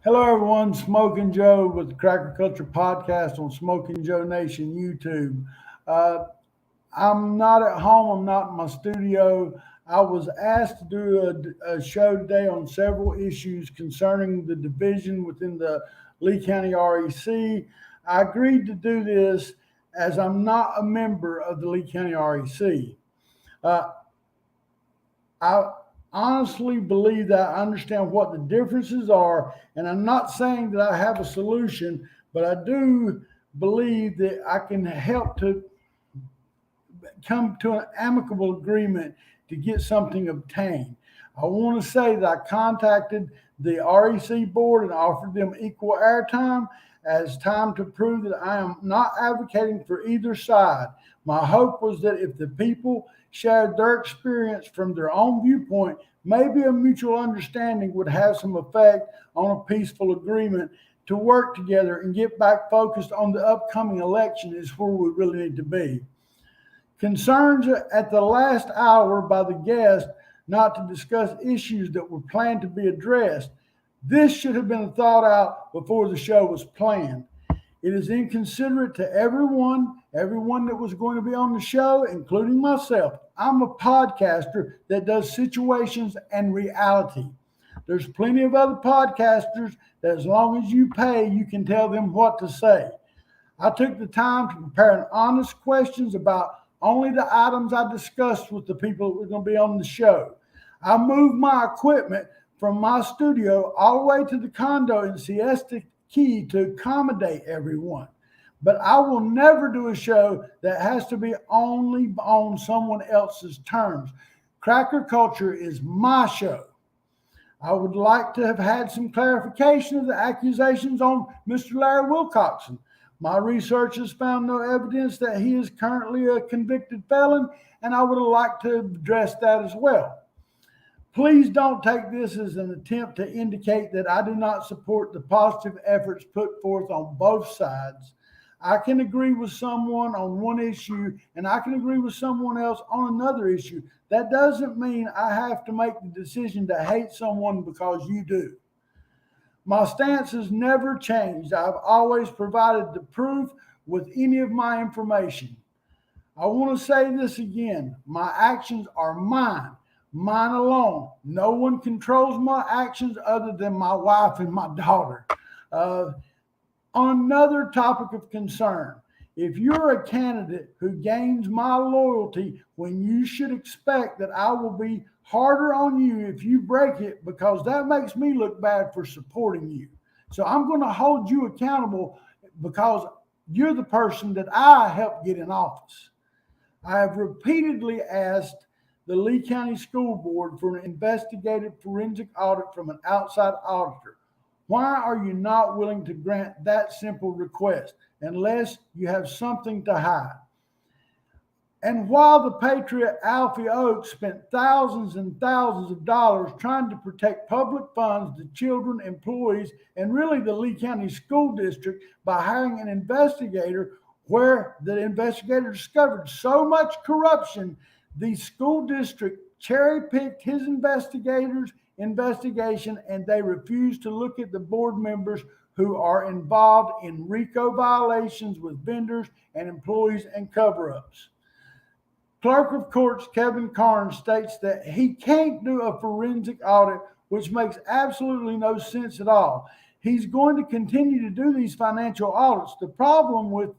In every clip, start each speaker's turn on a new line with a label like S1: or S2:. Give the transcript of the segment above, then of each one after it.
S1: Hello, everyone. Smoking Joe with the Cracker Culture Podcast on Smoking Joe Nation YouTube. Uh, I'm not at home. I'm not in my studio. I was asked to do a show today on several issues concerning the division within the Lee County REC. I agreed to do this as I'm not a member of the Lee County REC. Uh, I honestly believe that I understand what the differences are, and I'm not saying that I have a solution, but I do believe that I can help to come to an amicable agreement to get something obtained. I want to say that I contacted the REC board and offered them equal airtime as time to prove that I am not advocating for either side. My hope was that if the people shared their experience from their own viewpoint, maybe a mutual understanding would have some effect on a peaceful agreement to work together and get back focused on the upcoming election is where we really need to be. Concerns at the last hour by the guest not to discuss issues that were planned to be addressed. This should have been thought out before the show was planned. It is inconsiderate to everyone that was going to be on the show, including myself. I'm a podcaster that does situations and reality. There's plenty of other podcasters that as long as you pay, you can tell them what to say. I took the time to prepare an honest questions about only the items I discussed with the people that were going to be on the show. I moved my equipment from my studio all the way to the condo in Siesta Key to accommodate everyone. But I will never do a show that has to be only on someone else's terms. Cracker Culture is my show. I would like to have had some clarification of the accusations on Mr. Larry Wilcoxon. My research has found no evidence that he is currently a convicted felon, and I would have liked to address that as well. Please don't take this as an attempt to indicate that I do not support the positive efforts put forth on both sides. I can agree with someone on one issue and I can agree with someone else on another issue. That doesn't mean I have to make the decision to hate someone because you do. My stance has never changed. I've always provided the proof with any of my information. I want to say this again. My actions are mine alone. No one controls my actions other than my wife and my daughter. Uh, on another topic of concern, if you're a candidate who gains my loyalty when you should expect that I will be harder on you if you break it because that makes me look bad for supporting you. So I'm going to hold you accountable because you're the person that I helped get in office. I have repeatedly asked the Lee County School Board for an investigative forensic audit from an outside auditor. Why are you not willing to grant that simple request unless you have something to hide? And while the patriot Alfie Oakes spent thousands and thousands of dollars trying to protect public funds, the children, employees, and really the Lee County School District by hiring an investigator where the investigator discovered so much corruption, the school district cherry-picked his investigation and they refused to look at the board members who are involved in RICO violations with vendors and employees and cover-ups. Clerk of Courts Kevin Carnes states that he can't do a forensic audit, which makes absolutely no sense at all. He's going to continue to do these financial audits. The problem with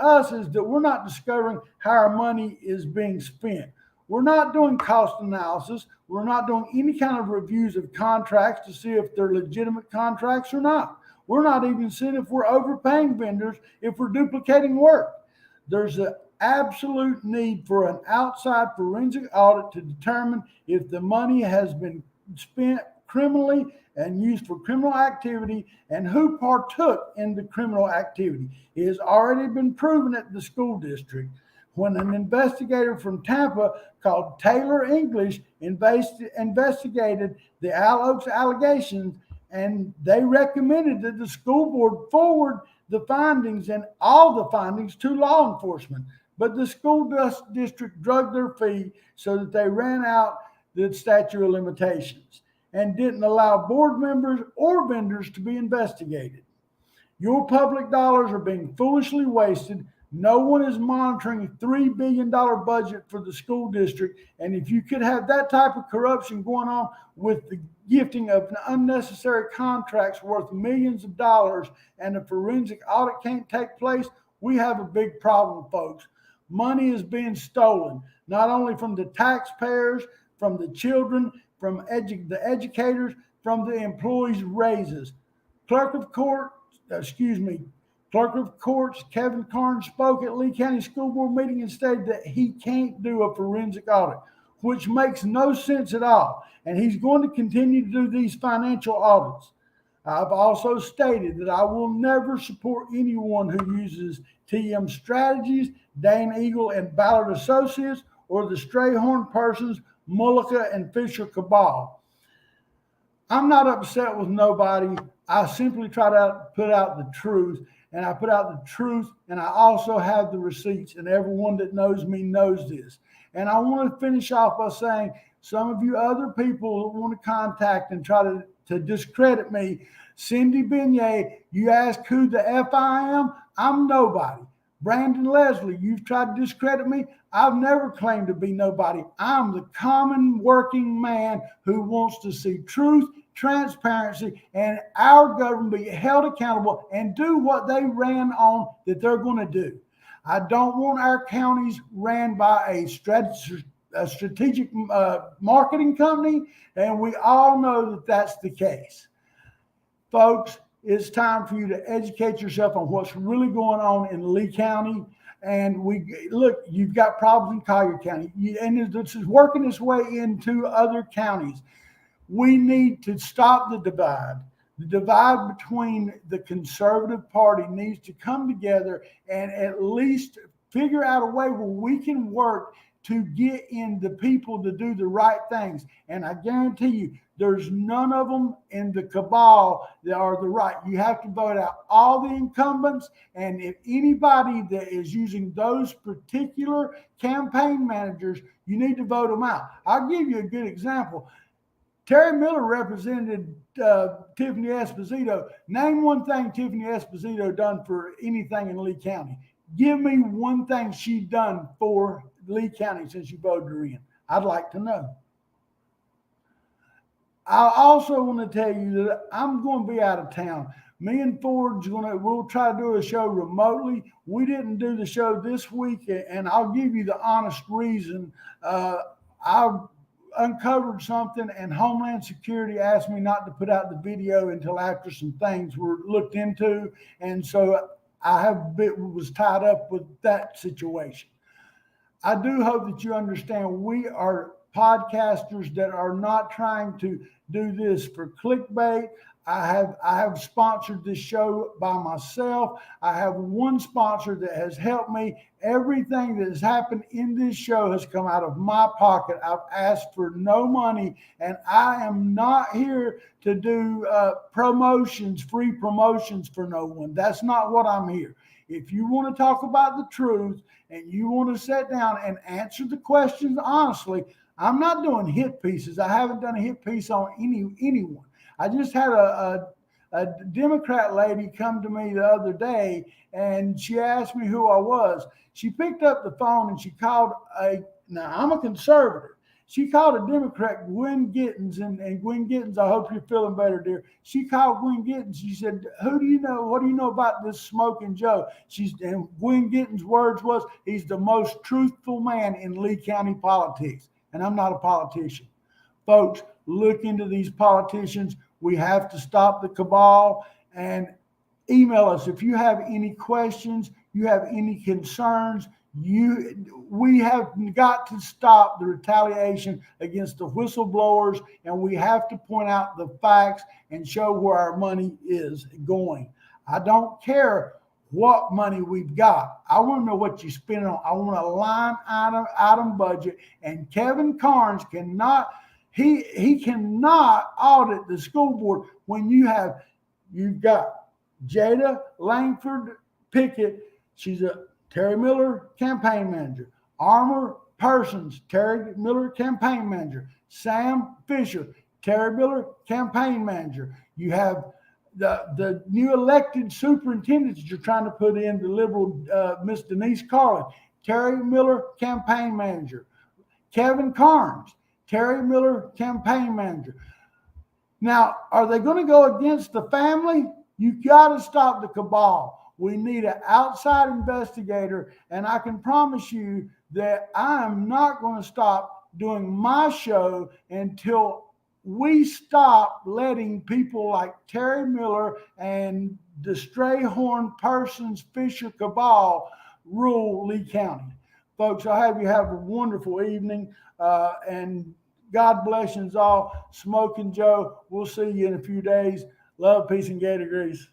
S1: us is that we're not discovering how our money is being spent. We're not doing cost analysis. We're not doing any kind of reviews of contracts to see if they're legitimate contracts or not. We're not even seeing if we're overpaying vendors, if we're duplicating work. There's an absolute need for an outside forensic audit to determine if the money has been spent criminally and used for criminal activity and who partook in the criminal activity. It has already been proven at the school district when an investigator from Tampa called Taylor English investigated the Al Oaks allegations, and they recommended that the school board forward the findings and all the findings to law enforcement. But the school district drugged their feet so that they ran out the statute of limitations. and didn't allow board members or vendors to be investigated. Your public dollars are being foolishly wasted. No one is monitoring a $3 billion budget for the school district. And if you could have that type of corruption going on with the gifting of unnecessary contracts worth millions of dollars and a forensic audit can't take place, we have a big problem, folks. Money is being stolen, not only from the taxpayers, from the children, from the educators, from the employees' raises. Clerk of Courts Kevin Carnes spoke at Lee County School Board meeting and stated that he can't do a forensic audit, which makes no sense at all. And he's going to continue to do these financial audits. I've also stated that I will never support anyone who uses TM Strategies, Dane Eagle and Ballard Associates, or the Strayhorn persons, Mullica and Fisher cabal. I'm not upset with nobody. I simply try to put out the truth, and I put out the truth, and I also have the receipts, and everyone that knows me knows this. And I want to finish off by saying some of you other people that want to contact and try to discredit me, Cindy Beignet, you ask who the F I am? I'm nobody. Brandon Leslie, you've tried to discredit me. I've never claimed to be nobody. I'm the common working man who wants to see truth, transparency, and our government be held accountable and do what they ran on that they're going to do. I don't want our counties ran by a strategic marketing company, and we all know that that's the case. Folks, it's time for you to educate yourself on what's really going on in Lee County. And you've got problems in Collier County, and this is working its way into other counties. We need to stop the divide. The divide between the conservative party needs to come together and at least figure out a way where we can work to get in the people to do the right things. And I guarantee you, there's none of them in the cabal that are the right. You have to vote out all the incumbents. And if anybody that is using those particular campaign managers, you need to vote them out. I'll give you a good example. Terry Miller represented Tiffany Esposito. Name one thing Tiffany Esposito done for anything in Lee County. Give me one thing she done for Lee County since you voted her in. I'd like to know. I also want to tell you that I'm going to be out of town. Me and Ford's we'll try to do a show remotely. We didn't do the show this week, and I'll give you the honest reason. I uncovered something, and Homeland Security asked me not to put out the video until after some things were looked into, and so I was tied up with that situation. I do hope that you understand we are podcasters that are not trying to do this for clickbait. I have sponsored this show by myself. I have one sponsor that has helped me. Everything that has happened in this show has come out of my pocket. I've asked for no money, and I am not here to do free promotions for no one. That's not what I'm here. If you want to talk about the truth and you want to sit down and answer the questions honestly, I'm not doing hit pieces. I haven't done a hit piece on anyone. I just had a Democrat lady come to me the other day, and she asked me who I was. She picked up the phone and she called now I'm a conservative. She called a Democrat, Gwen Gittens, and Gwen Gittens, I hope you're feeling better, dear. She called Gwen Gittens. She said, who do you know? What do you know about this Smoking Joe? And Gwen Gittens' words was, he's the most truthful man in Lee County politics. And I'm not a politician. Folks, look into these politicians. We have to stop the cabal, and email us if you have any questions, you have any concerns. We have got to stop the retaliation against the whistleblowers, and we have to point out the facts and show where our money is going. I don't care what money we've got. I want to know what you spend on. I want a line item budget, and Kevin Carnes cannot. He cannot audit the school board when you've got Jada Langford Pickett. She's a Terry Miller campaign manager. Armor Persons, Terry Miller campaign manager. Sam Fisher, Terry Miller, campaign manager. You have the new elected superintendents you're trying to put in, the liberal Miss Denise Carlin. Terry Miller, campaign manager. Kevin Carnes, Terry Miller, campaign manager. Now, are they going to go against the family? You got to stop the cabal. We need an outside investigator, and I can promise you that I am not going to stop doing my show until we stop letting people like Terry Miller and the Strayhorn Persons Fisher cabal rule Lee County. Folks, I hope you have a wonderful evening, and God bless you all. Smoking Joe, we'll see you in a few days. Love, peace, and Gator grease.